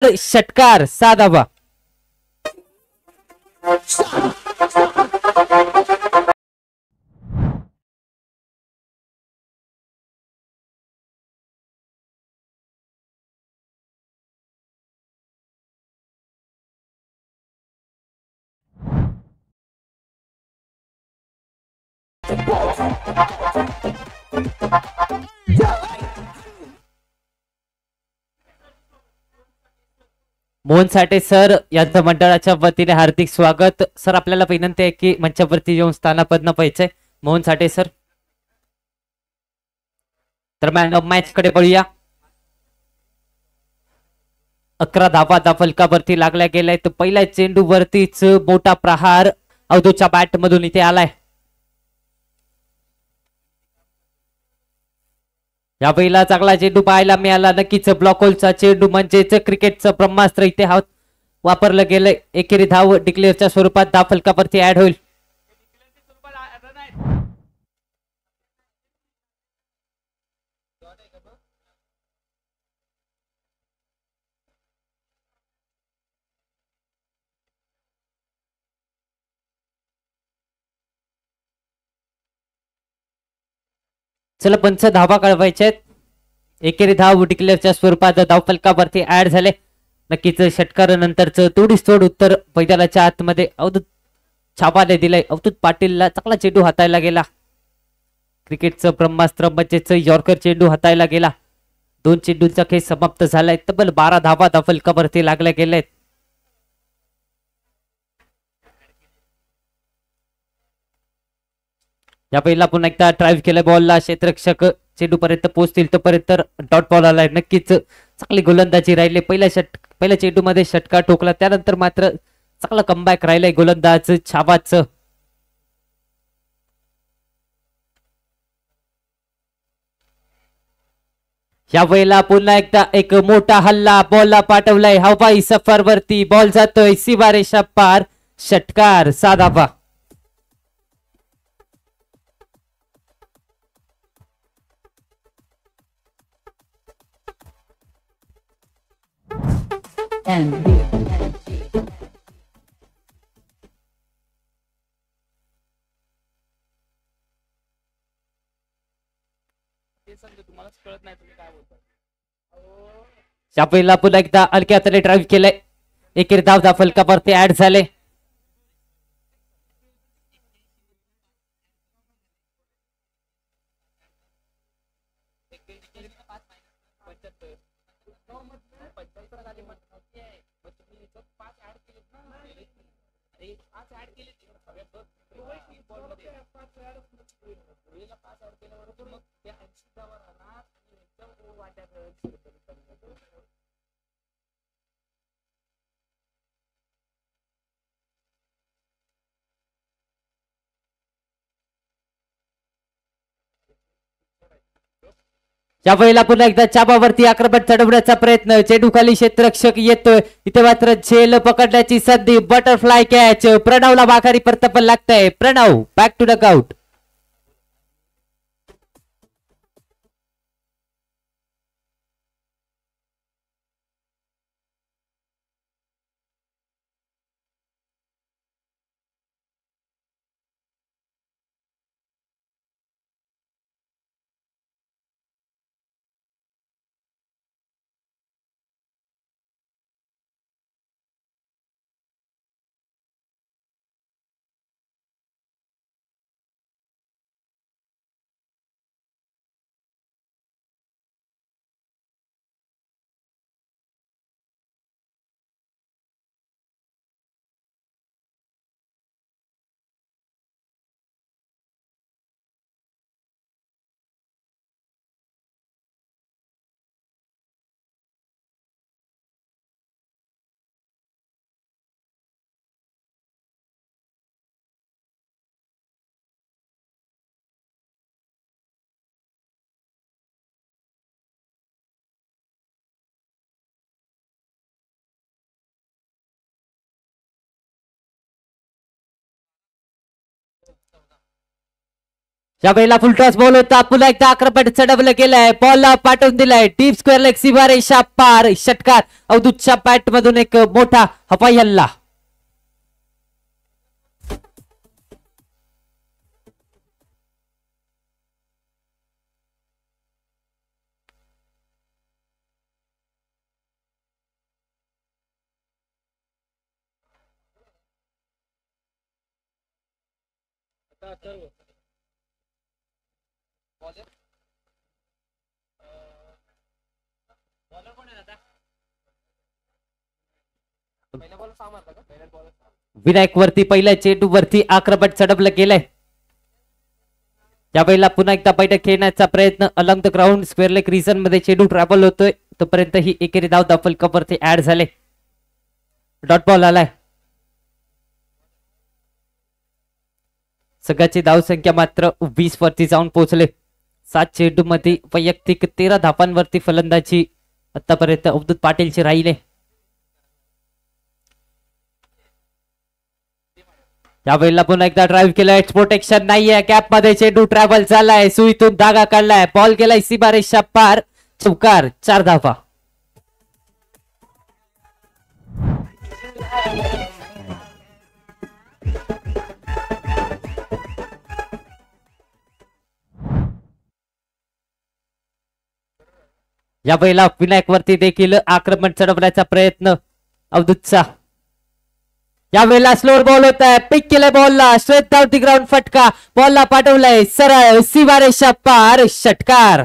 षटकार 6 धावा. मोहन साठे सर यांचं मंडळाच्या वतीने हार्दिक स्वागत. सर आपल्याला विनंती आहे की मंचावरती येऊन स्थानापन्न व्हायचंय. मोहन साठे सर. तर मॅच कडे बघूया. 11 धावा फलकावरती लागल्या गेल्या. तर पहिल्या चेंडू वरतीच मोठा प्रहार अवधूच्या बॅट मधून इथे आलाय. या पहिला चांगला चेंडू पाहायला मिळाला. नक्कीच ब्लॉक होलचा चेंडू म्हणजेच क्रिकेटचं ब्रह्मास्त्र इथे वापरलं गेलंय. एकेरी धाव डिक्लेअरच्या स्वरूपात धाव फलकावरती ऍड होईल. चला पंच धावा कळवायचे आहेत. एकेरी धाव डिक्लेअरच्या स्वरूपात धाव फलकावरती ऍड झाले. नक्कीच षटकारानंतरच थोडीच थोड उत्तर मैदानाच्या आतमध्ये अवधूत छापाने दिलंय. अवधूत पाटीलला चांगला चेंडू हातायला गेला. क्रिकेटचं ब्रह्मास्त्र म्हणजेच यॉर्कर चेंडू हातायला गेला. 2 चेंडूंचा खेळ समाप्त झालाय. तब्बल 12 धावा धाव फलकावरती लागल्या गेलेत. या पहिला पुन्हा एकदा ड्राईव्ह केलं बॉलला. क्षेत्ररक्षक चेंडू पर्यंत पोहोचतील तोपर्यंत डॉट बॉल आलाय. नक्कीच चांगली गोलंदाजी राहिली. पहिल्या चेंडू मध्ये षटकार ठोकला. त्यानंतर मात्र चांगला कमबॅक राहिलाय गोलंदाज छावाचं. या वेळेला पुन्हा एकदा एक मोठा हल्ला बॉलला पाठवलाय हवाई सफरवरती. बॉल जातोय सीमारेषा पार. षटकार 6 धावा. या पहिला पुन्हा एकदा हलक्या हाताने ड्राईव्ह केलंय. एकेरी धाव धाव फलकावरती ऍड झाले. या वेळेला पुन्हा एकदा चाबावरती आक्रमण चढवण्याचा प्रयत्न. चेंडू खाली क्षेत्ररक्षक येतोय. इथे मात्र झेल पकडण्याची संधी. Butterfly catch. प्रणवला माघारी परतपण लागतंय. Pranav back to the out. या वेळेला फुल टॉस बॉल होता. पुन्हा एकदा आक्रमण चढवलं गेलंय. बॉलला पाठवून दिलाय डीप स्क्वेअर लेग सीमारेषा पार. षटकार. अवधूतच्या बॅट मधून एक मोठा हवाई हल्ला. विनायक वरती पहिल्या चेंडू वरती आक्रमण चढवलं गेलंय. यावेळेला पुन्हा एकदा बैठक खेळण्याचा प्रयत्न along the ground square leg region मध्ये चेंडू ट्रॅव्हल होतोय. तोपर्यंत ही एकेरी धाव दफल कप वरती ऍड झाले. डॉट बॉल आलाय. सगळ्याची धाव संख्या मात्र 20 वरती जाऊन पोहोचले. 7 चेंडू मध्ये वैयक्तिक 13 धापांवरती फलंदाजी आतापर्यंत अवधूत पाटीलची राहिले. यावेळेला पुन्हा एकदा ड्राईव्ह केलाय. प्रोटेक्शन नाहीये. कॅप मध्ये चेंडू ट्रॅव्हल झालाय. सुईतून धागा काढलाय. बॉल गेलाय सीमारेषा पार. चौकार. 4 धावा. यावेळेला विनायक वरती देखील आक्रमण चढवण्याचा प्रयत्न अवधूतचा. यावेळेला स्लोअर बॉल होत आहे. पिक केलाय बॉलला. स्ट्रेट डाऊन दी ग्राउंड फटका. बॉलला पाठवलाय सरळ सीमारेषा पार. षटकार.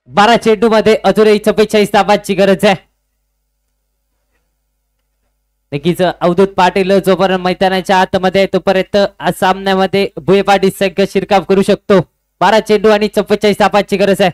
बारा चेंडू मध्ये अजूनही 44 धावांची गरज आहे. नक्कीच अवधूत पाटील जोपर्यंत मैदानाच्या आतमध्ये तोपर्यंत सामन्यामध्ये भुयेपाटी संघ शिरकाव करू शकतो. 12 चेंडू आणि 44 धावांची गरज आहे.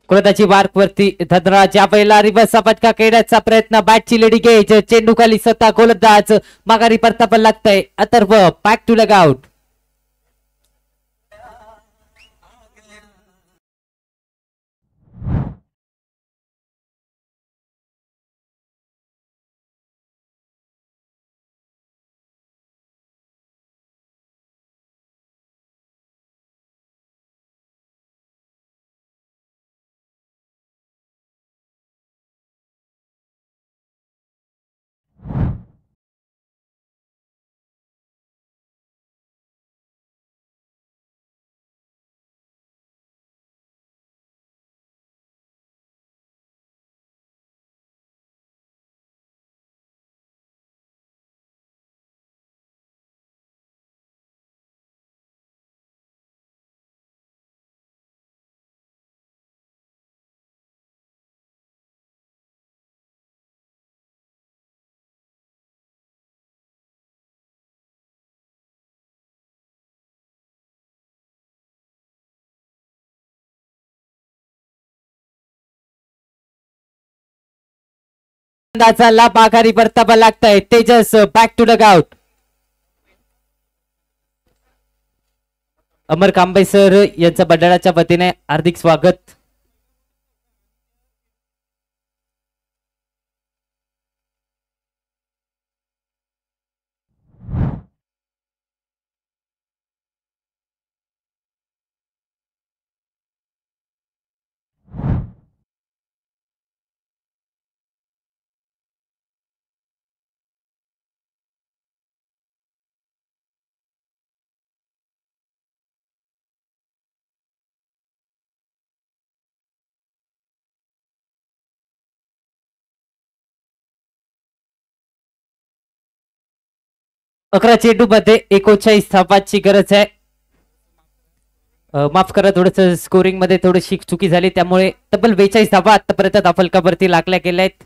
कुलताची मार्क वरती धनराज या पहिला रिव्हर्सचा फटका खेळण्याचा प्रयत्न बॅटची लेडी गेज चेंडू खाली स्वतः गोलंदाज माघारी परतापण लागतंय Atharva back to leg out. लाभ आघाडी परतापण लागतंय Tejas back to leg out. Amar Kamble sir यांचं मंडळाच्या वतीने हार्दिक स्वागत. अकरा चेंडू मध्ये 39 धावांची गरज आहे. माफ करा थोडस स्कोरिंग मध्ये थोडीशी चुकी झाली त्यामुळे तब्बल 42 धावा आतापर्यंत धावफलकावरती लागल्या गेल्या आहेत.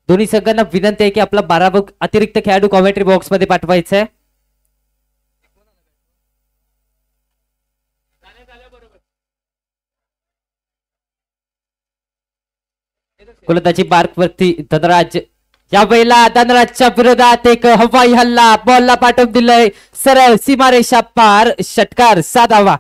दोन्ही संघांना विनंती आहे की आपला 12 अतिरिक्त खेळाडू कॉमेंट्री बॉक्स मध्ये पाठवायचा आहे. गोलंदाजी मार्क वरती धनराज या वेळेला धनराजच्या विरोधात एक हवाई हल्ला बॉलला पाठवून दिलंय सरळ सीमारेषा पार षटकार साधावा.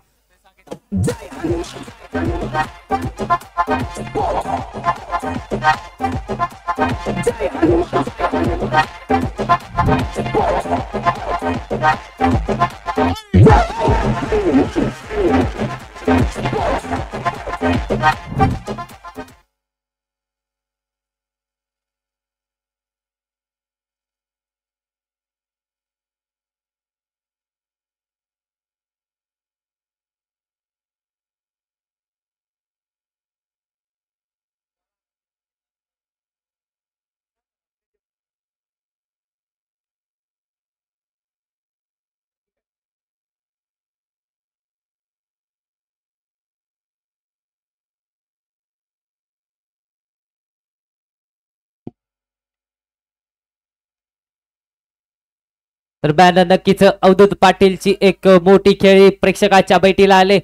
दरम्यान नक्कीच अवधूत पाटीलची एक मोठी खेळी प्रेक्षकाच्या बैठीला आले.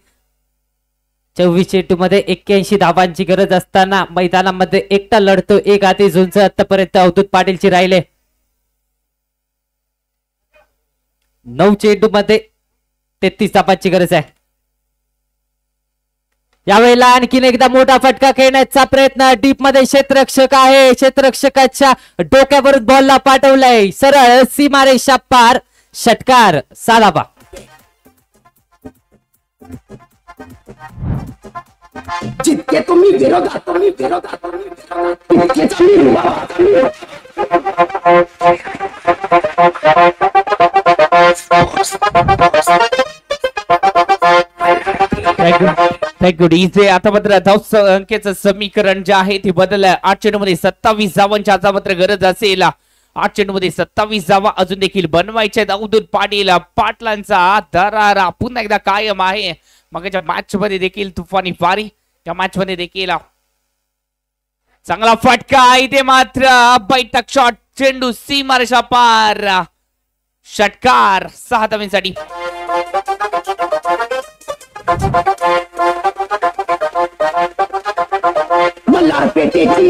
24 चेंडू मध्ये 81 धावांची गरज असताना मैदानामध्ये एकटा लढतो एक हाती झुंज आतापर्यंत अवधूत पाटीलची राहिले. 9 चेंडू मध्ये 33 धावांची गरज आहे. यावेळेला आणखीन एकदा मोठा फटका खेळण्याचा प्रयत्न डीप मध्ये क्षेत्ररक्षक आहे क्षेत्ररक्षकाच्या डोक्यावरून बॉलला पाठवलाय सरळ सीमारेषा पार षटकार साधावा. जितके तुम्ही विरोधात इथे आता मात्र धाव संख्येचं समीकरण जे आहे ते बदललं. 8 चेंडू मध्ये 27 धावांची आता मात्र गरज असेल. 8 चेंडू मध्ये 27 धावा अजून देखील बनवायचे. अवधूत पाटील पाटलांचा दरारा पुन्हा एकदा कायम आहे. मगच्या मॅच मध्ये देखील तुफानी वारी या मॅच मध्ये देखील चांगला फटका. इथे मात्र बैठक शॉट चेंडू सीमारेषा पार षटकार 6 धावांसाठी. मल्हार पेठेची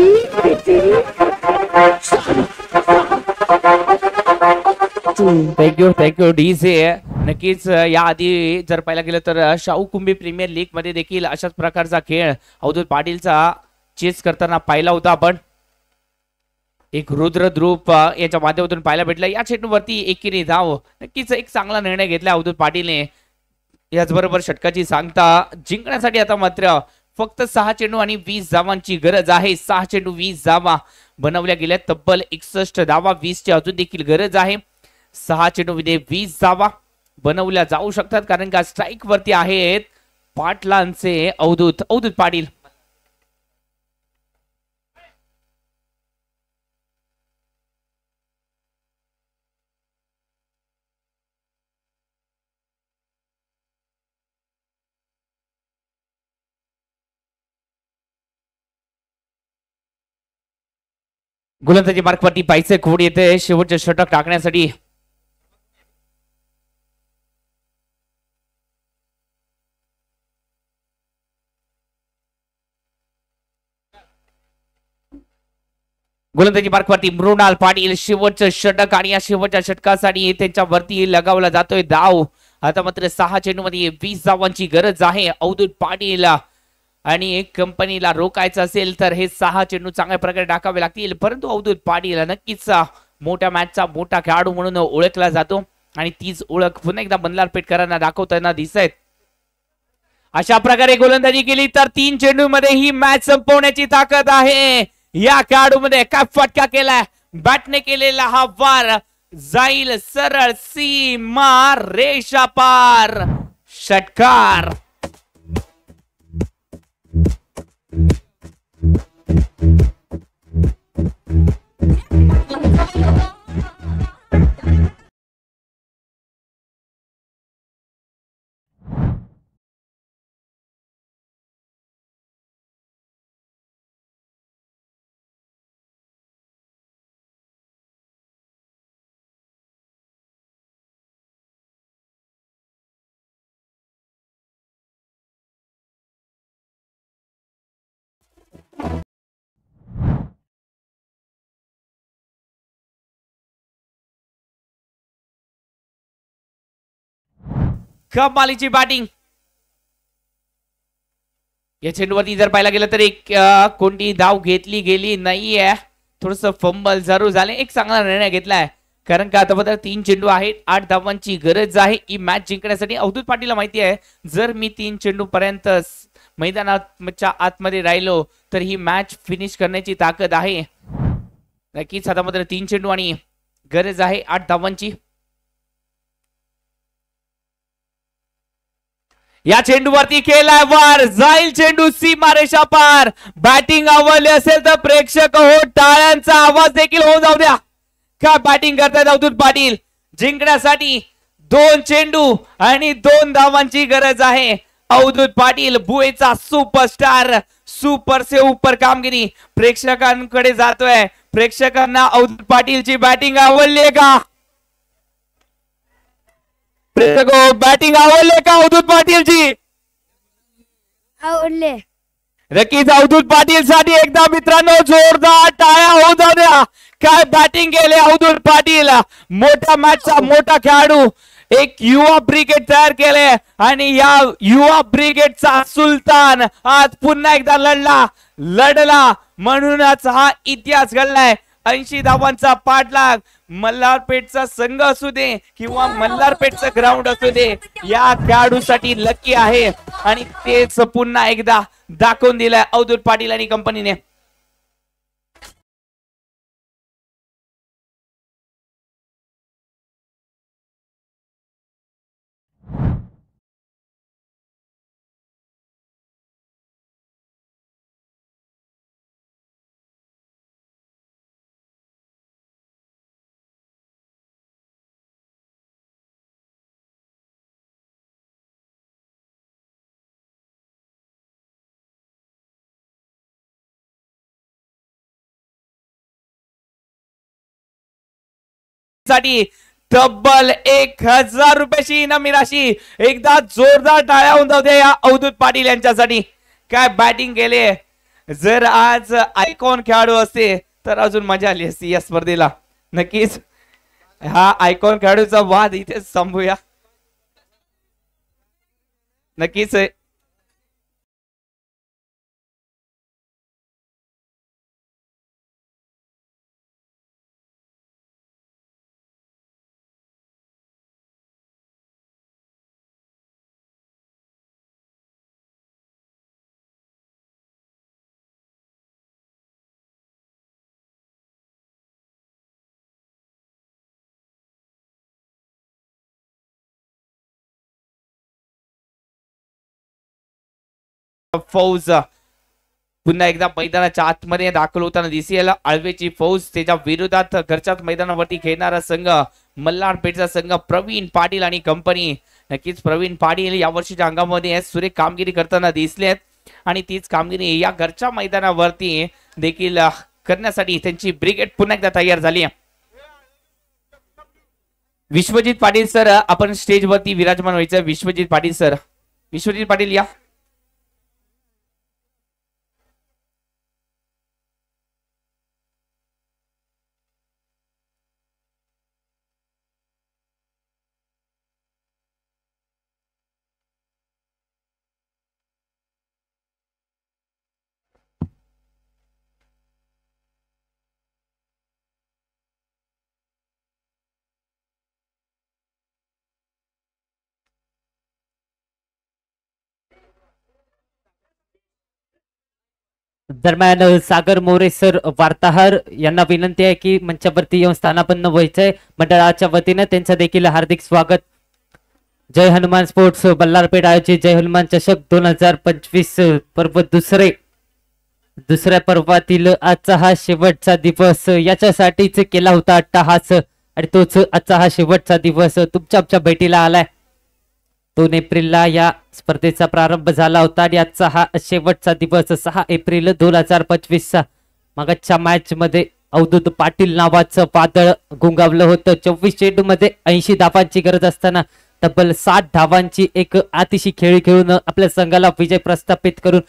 थँक्यू डीजे. नक्कीच याआधी जर पाहायला गेलं तर शाहू कुंभी प्रीमियर लीग मध्ये देखील अशाच प्रकारचा खेळ अवधूत पाटीलचा चेस करताना पाहिला होता आपण. एक रुद्र ध्रुव याच्या माध्यमातून पाहायला भेटला. या चेंडूवरती एकेरी धाव. नक्कीच एक चांगला निर्णय घेतला अवधूत पाटीलने. याचबरोबर षटकाची सांगता जिंकण्यासाठी आता मात्र फक्त 6 चेंडू आणि 20 धावांची गरज आहे. 6 चेंडू 20 धावा बनवल्या गेल्या. तब्बल 61 धावा 20 ची अजून देखील गरज आहे. 6 चेंडू मध्ये 20 धावा बनवल्या जाऊ शकतात कारण का स्ट्राईक वरती आहेत पाटलांचे अवधूत पाटील. गोलंदाजी मार्कवरती पायचे खोड येते शेवटचे षटक टाकण्यासाठी. गोलंदाजी मार्कवरती मृणाल पाटील शेवटचं षटक आणि या शेवटच्या षटकासाठी त्यांच्यावरती लगावला जातोय धाव. आता मात्र 6 चेंडूमध्ये 20 धावांची गरज आहे अवधूत पाटील आणि एक कंपनीला रोखायचं असेल तर हे 6 चेंडू चांगल्या प्रकारे टाकावे लागतील. परंतु अवधूत पाटील नक्कीच मोठ्या मॅचचा मोठा खेळाडू म्हणून ओळखला जातो आणि तीच ओळख पुन्हा एकदा बंदलारपेठकरांना दाखवताना दिसत आहेत. अशा प्रकारे गोलंदाजी केली तर 3 चेंडू मध्ये ही मॅच संपवण्याची ताकद आहे या खेळाडूमध्ये. काय फटका केलाय बॅटने केलेला हा वार जाईल सरळ सीमा रेषा पार. षटकार. कमालीची बॅटिंग. या चेंडूवरती जर पाहायला गेलं तर एक कोणती धाव घेतली गेली नाहीये. थोडस फंबल जरूर झाले. एक चांगला निर्णय घेतलाय कारण का आता बघा 3 चेंडू आहेत 8 धावांची गरज आहे ही मॅच जिंकण्यासाठी. अवधूत पाटीलला माहिती आहे जर मी 3 चेंडू पर्यंत मैदानाच्या आतमध्ये राहिलो तर ही मॅच फिनिश करण्याची ताकद आहे. नक्कीच आता मात्र 3 चेंडू आणि गरज आहे 8 धावांची. या चेंडूवरती केलाय वार जाईल चेंडू सीमारेषा पार. बॅटिंग आवडली असेल तर प्रेक्षक हो टाळ्यांचा आवाज देखील होऊन जाऊ द्या. का बॅटिंग करतायत अवधूत पाटील. जिंकण्यासाठी 2 चेंडू आणि 2 धावांची गरज आहे. अवधूत पाटील बुएचा सुपरस्टार सुपर से ऊपर कामगिरी प्रेक्षकांकडे जातोय. प्रेक्षकांना अवधूत पाटीलची बॅटिंग आवडली आहे का. बॅटिंग आवडले का अवधूत पाटीलची. आवडले. नक्कीच अवधूत पाटील साठी एकदा मित्रांनो जोरदार टाळ्या होऊ जाऊ द्या. काय बॅटिंग केले अवधूत पाटील. मोठ्या मॅचचा मोठा खेळाडू. एक युवा ब्रिगेड तयार केले आणि या युवा ब्रिगेडचा सुलतान आज पुन्हा एकदा लढला म्हणूनच हा इतिहास घडलाय. 80 धावांचा पाठलाग. मल्हारपेठचा संघ असू दे किंवा मल्हारपेठचं ग्राउंड असू दे या खेळाडूसाठी लकी आहे आणि तेच पुन्हा एकदा दाखवून दिलंय अवधूत पाटील आणि कंपनीने. साठी तब्बल 1000 रुपयाची इनामी राशी. एकदा जोरदार टाळ्या होऊन जाऊ द्या या अवधूत पाटील यांच्यासाठी. काय बॅटिंग केले. जर आज आयकॉन खेळाडू असते तर अजून मजा आली असती या स्पर्धेला. नक्कीच हा आयकॉन खेळाडूचा वाद इथेच संपूया. नक्कीच फौज पुन्हा एकदा मैदानाच्या आतमध्ये दाखल होताना दिसेल. आळवेची फौज त्याच्या विरोधात घरच्याच मैदानावरती खेळणारा संघ मल्हारपेठचा संघ प्रवीण पाटील आणि कंपनी. नक्कीच प्रवीण पाटील या वर्षीच्या अंगामध्ये सुरेख कामगिरी करताना दिसले आहेत आणि तीच कामगिरी या घरच्या मैदानावरती देखील करण्यासाठी त्यांची ब्रिगेड पुन्हा एकदा तयार झाली आहे. विश्वजित पाटील सर आपण स्टेजवरती विराजमान व्हायचं. विश्वजित पाटील सर, विश्वजित पाटील या. दरम्यान सागर मोरे सर वार्ताहर यांना विनंती आहे की मंचावरती येऊन स्थानापन्न व्हायचंय. मंडळाच्या वतीने त्यांचं देखील हार्दिक स्वागत. जय हनुमान स्पोर्ट्स बल्लारपेठ आयोजित जय हनुमान चषक 2025 पर्व दुसऱ्या पर्वातील आजचा हा शेवटचा दिवस याच्यासाठीच केला होता अट्टाहास आणि तोच आजचा हा शेवटचा दिवस तुमच्या भेटीला आलाय. 2 एप्रिलला या स्पर्धेचा प्रारंभ झाला होता आणि आजचा हा शेवटचा दिवस 6 एप्रिल 2025 मागच्या मॅच मध्ये अवधूत पाटील नावाचं वादळ गुंगावलं होतं. 24 चेंडूमध्ये 80 धावांची गरज असताना तब्बल 60 धावांची एक अतिशय खेळी खेळून आपल्या संघाला विजय प्रस्थापित करून